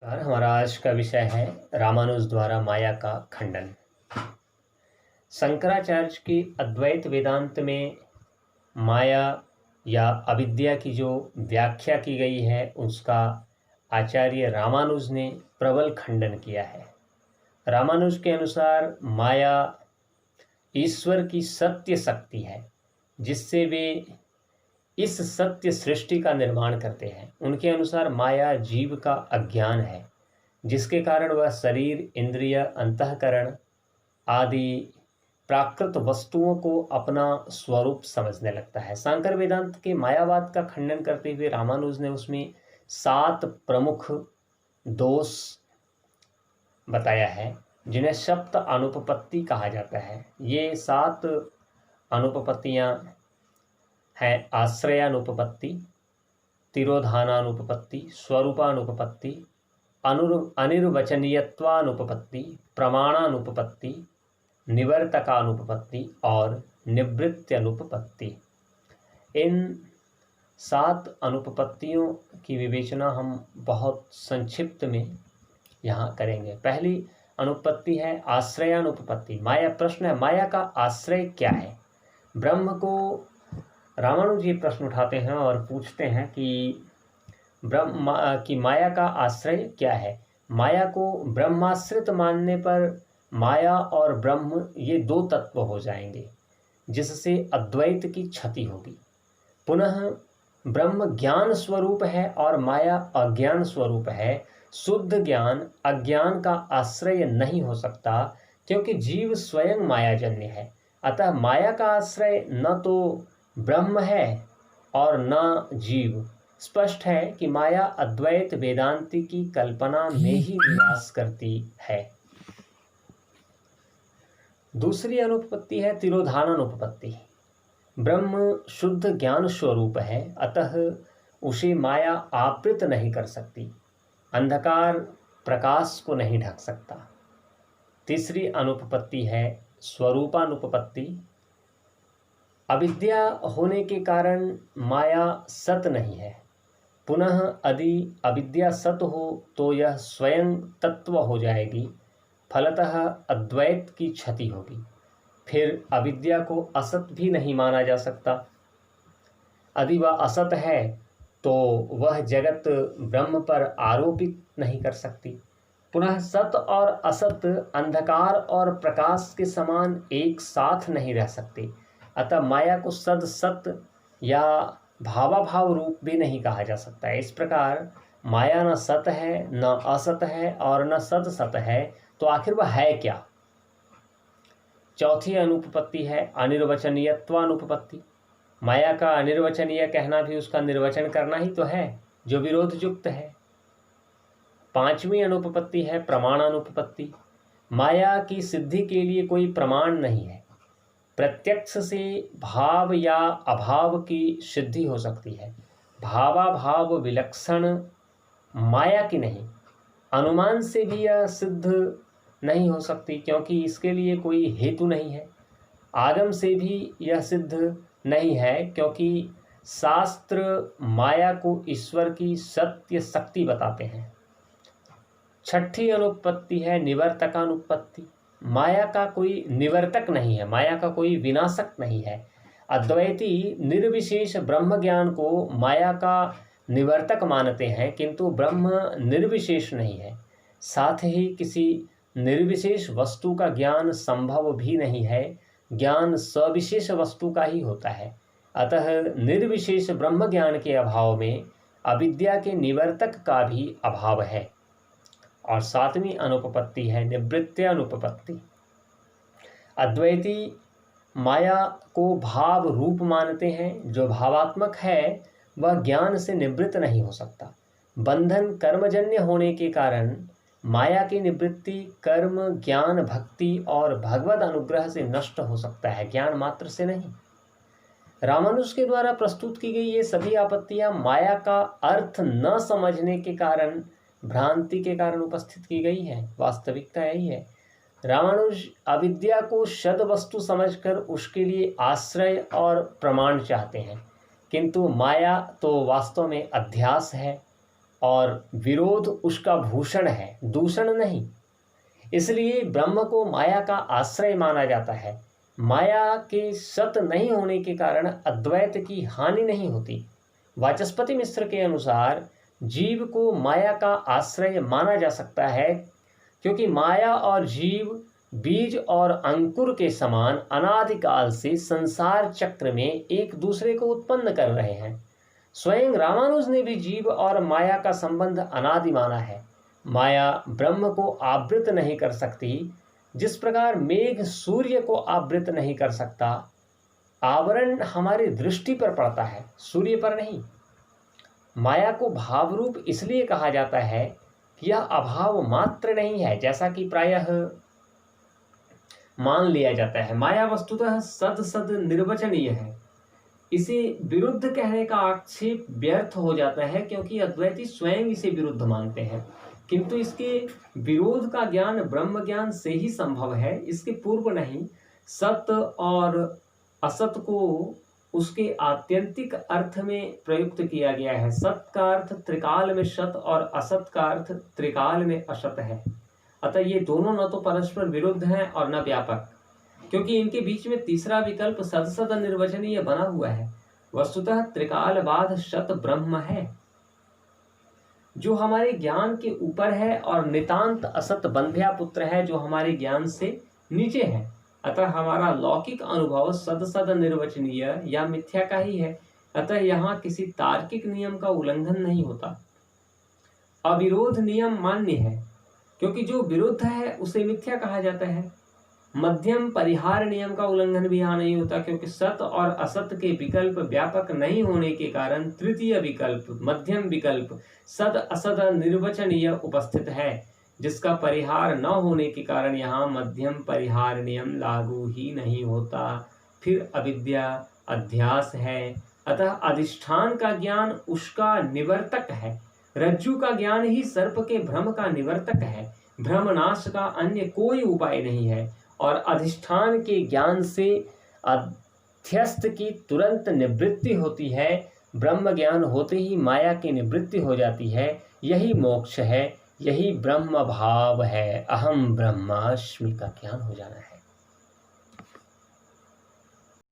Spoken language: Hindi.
और हमारा आज का विषय है रामानुज द्वारा माया का खंडन। शंकराचार्य की अद्वैत वेदांत में माया या अविद्या की जो व्याख्या की गई है उसका आचार्य रामानुज ने प्रबल खंडन किया है। रामानुज के अनुसार माया ईश्वर की सत्य शक्ति है जिससे वे इस सत्य सृष्टि का निर्माण करते हैं। उनके अनुसार माया जीव का अज्ञान है जिसके कारण वह शरीर, इंद्रिय, अंतःकरण आदि प्राकृत वस्तुओं को अपना स्वरूप समझने लगता है। शांकर वेदांत के मायावाद का खंडन करते हुए रामानुज ने उसमें 7 प्रमुख दोष बताया है जिन्हें सप्त अनुपपत्ति कहा जाता है। ये 7 अनुपपत्तियां हैं: आश्रयानुपपत्ति, तिरोधानानुपपत्ति, स्वरूपानुपपत्ति, अनिर्वचनीयत्वानुपपत्ति, प्रमाणानुपपत्ति, निवर्तकानुपपत्ति और निवृत्त्यनुपपत्ति। इन 7 अनुपपत्तियों की विवेचना हम बहुत संक्षिप्त में यहाँ करेंगे। पहली अनुपपत्ति है आश्रयानुपपत्ति। माया प्रश्न है, माया का आश्रय क्या है? ब्रह्म को रामानुज जी प्रश्न उठाते हैं और पूछते हैं कि माया का आश्रय क्या है। माया को ब्रह्माश्रित मानने पर माया और ब्रह्म ये 2 तत्व हो जाएंगे जिससे अद्वैत की क्षति होगी। पुनः ब्रह्म ज्ञान स्वरूप है और माया अज्ञान स्वरूप है। शुद्ध ज्ञान अज्ञान का आश्रय नहीं हो सकता क्योंकि जीव स्वयं मायाजन्य है। अतः माया का आश्रय न तो ब्रह्म है और न जीव। स्पष्ट है कि माया अद्वैत वेदांति की कल्पना में ही निवास करती है। दूसरी अनुपपत्ति है तिरोधानानुपपत्ति। ब्रह्म शुद्ध ज्ञान स्वरूप है, अतः उसे माया आवृत नहीं कर सकती। अंधकार प्रकाश को नहीं ढक सकता। तीसरी अनुपपत्ति है स्वरूपानुपपत्ति। अविद्या होने के कारण माया सत नहीं है। पुनः यदि अविद्या सत हो तो यह स्वयं तत्व हो जाएगी, फलतः अद्वैत की क्षति होगी। फिर अविद्या को असत भी नहीं माना जा सकता। यदि वह असत है तो वह जगत ब्रह्म पर आरोपित नहीं कर सकती। पुनः सत और असत अंधकार और प्रकाश के समान एक साथ नहीं रह सकते। अतः माया को सद सत या भावाभाव रूप भी नहीं कहा जा सकता है। इस प्रकार माया न सत है, न असत है और न सद सत है, तो आखिर वह है क्या? चौथी अनुपपत्ति है अनिर्वचनीयत्वानुपपत्ति। माया का अनिर्वचनीय कहना भी उसका निर्वचन करना ही तो है जो विरोध युक्त है। पांचवी अनुपपत्ति है प्रमाणानुपपत्ति। माया की सिद्धि के लिए कोई प्रमाण नहीं है। प्रत्यक्ष से भाव या अभाव की सिद्धि हो सकती है, भावाभाव विलक्षण माया की नहीं। अनुमान से भी यह सिद्ध नहीं हो सकती क्योंकि इसके लिए कोई हेतु नहीं है। आगम से भी यह सिद्ध नहीं है क्योंकि शास्त्र माया को ईश्वर की सत्य शक्ति बताते हैं। छठी अनुपपत्ति है निवर्तकानुपपत्ति। माया का कोई निवर्तक नहीं है, माया का कोई विनाशक नहीं है। अद्वैती निर्विशेष ब्रह्म ज्ञान को माया का निवर्तक मानते हैं, किंतु ब्रह्म निर्विशेष नहीं है। साथ ही किसी निर्विशेष वस्तु का ज्ञान संभव भी नहीं है। ज्ञान सविशेष वस्तु का ही होता है। अतः निर्विशेष ब्रह्म ज्ञान के अभाव में अविद्या के निवर्तक का भी अभाव है। और 7वीं अनुपपत्ति है निवृत्ति अनुपपत्ति। अद्वैती माया को भाव रूप मानते हैं। जो भावात्मक है वह ज्ञान से निवृत्त नहीं हो सकता। बंधन कर्मजन्य होने के कारण माया की निवृत्ति कर्म, ज्ञान, भक्ति और भगवद अनुग्रह से नष्ट हो सकता है, ज्ञान मात्र से नहीं। रामानुज के द्वारा प्रस्तुत की गई ये सभी आपत्तियां माया का अर्थ न समझने के कारण, भ्रांति के कारण उपस्थित की गई है। वास्तविकता यही है। रामानुज अविद्या को शद वस्तु समझकर उसके लिए आश्रय और प्रमाण चाहते हैं, किंतु माया तो वास्तव में अध्यास है। और विरोध उसका भूषण है, दूषण नहीं। इसलिए ब्रह्म को माया का आश्रय माना जाता है। माया के सत नहीं होने के कारण अद्वैत की हानि नहीं होती। वाचस्पति मिश्र के अनुसार जीव को माया का आश्रय माना जा सकता है, क्योंकि माया और जीव बीज और अंकुर के समान अनादिकाल से संसार चक्र में एक दूसरे को उत्पन्न कर रहे हैं। स्वयं रामानुज ने भी जीव और माया का संबंध अनादि माना है। माया ब्रह्म को आवृत नहीं कर सकती, जिस प्रकार मेघ सूर्य को आवृत नहीं कर सकता। आवरण हमारी दृष्टि पर पड़ता है, सूर्य पर नहीं। माया को भाव रूप इसलिए कहा जाता है कि यह अभाव मात्र नहीं है, जैसा कि प्रायः मान लिया जाता है। माया वस्तुतः सद सद निर्वचनीय है। इसे विरुद्ध कहने का आक्षेप व्यर्थ हो जाता है, क्योंकि अद्वैती स्वयं इसे विरुद्ध मानते हैं। किंतु इसके विरोध का ज्ञान ब्रह्म ज्ञान से ही संभव है, इसके पूर्व नहीं। सत और असत को उसके आत्यंतिक अर्थ में प्रयुक्त किया गया है। सत का अर्थ त्रिकाल में सत और असत का अर्थ त्रिकाल में असत है। अतः ये दोनों न तो परस्पर विरुद्ध हैं और न व्यापक, क्योंकि इनके बीच में तीसरा विकल्प सदसद निर्वचनीय बना हुआ है। वस्तुतः त्रिकालबाध सत ब्रह्म है, जो हमारे ज्ञान के ऊपर है, और नितांत असत बंध्या पुत्र है, जो हमारे ज्ञान से नीचे है। अतः हमारा लौकिक अनुभव सदसद निर्वचनीय या मिथ्या का ही है। अतः यहाँ किसी तार्किक नियम का उल्लंघन नहीं होता। अविरोध नियम मान्य है, क्योंकि जो विरुद्ध है उसे मिथ्या कहा जाता है। मध्यम परिहार नियम का उल्लंघन भी यहाँ नहीं होता, क्योंकि सत और असत के विकल्प व्यापक नहीं होने के कारण तृतीय विकल्प मध्यम विकल्प सद असद निर्वचनीय उपस्थित है, जिसका परिहार न होने के कारण यहाँ मध्यम परिहार नियम लागू ही नहीं होता। फिर अविद्या अध्यास है, अतः अधिष्ठान का ज्ञान उसका निवर्तक है। रज्जु का ज्ञान ही सर्प के भ्रम का निवर्तक है। भ्रमनाश का अन्य कोई उपाय नहीं है, और अधिष्ठान के ज्ञान से अध्यस्त की तुरंत निवृत्ति होती है। ब्रह्म ज्ञान होते ही माया की निवृत्ति हो जाती है। यही मोक्ष है, यही ब्रह्म भाव है। अहम ब्रह्मास्मि का ज्ञान हो जाना है।